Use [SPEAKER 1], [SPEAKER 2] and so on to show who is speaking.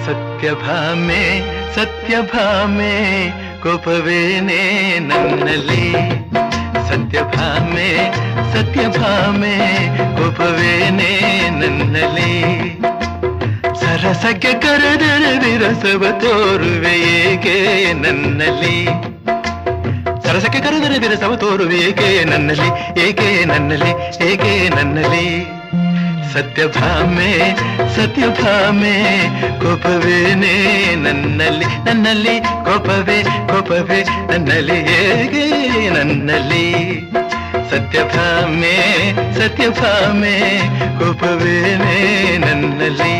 [SPEAKER 1] ಸತ್ಯಭಾಮೆ ಸತ್ಯಭಾಮೆ ಕೋಪವೇನೆ ನನ್ನಲ್ಲಿ ಸತ್ಯಭಾಮೆ ಸತ್ಯಭಾಮೆ ಕೋಪವೇನೆ ನನ್ನಲ್ಲಿ ಸರಸಕ್ಕೆ ಕರೆದರೆ ವಿರಸವ ತೋರುವೆ ಏಕೆ ನನ್ನಲ್ಲಿ ಸರಸಕ್ಕೆ ಕರೆದರೆ ವಿರಸವ ತೋರುವೆ ಏಕೆ ನನ್ನಲ್ಲಿ ಏಕೆ ನನ್ನಲ್ಲಿ ಏಕೆ ನನ್ನಲ್ಲಿ ಸತ್ಯಭಾಮೆ ಸತ್ಯಭಾಮೆ ಕೋಪವೇನೆ ನನ್ನಲ್ಲಿ ನನ್ನಲ್ಲಿ ಕೋಪವೇ ಕೋಪವೇ ನನ್ನಲ್ಲಿ ಹೇಗೆ ನನ್ನಲ್ಲಿ ಸತ್ಯಭಾಮೆ ಸತ್ಯಭಾಮೆ ಕೋಪವೇನೆ ನನ್ನಲ್ಲಿ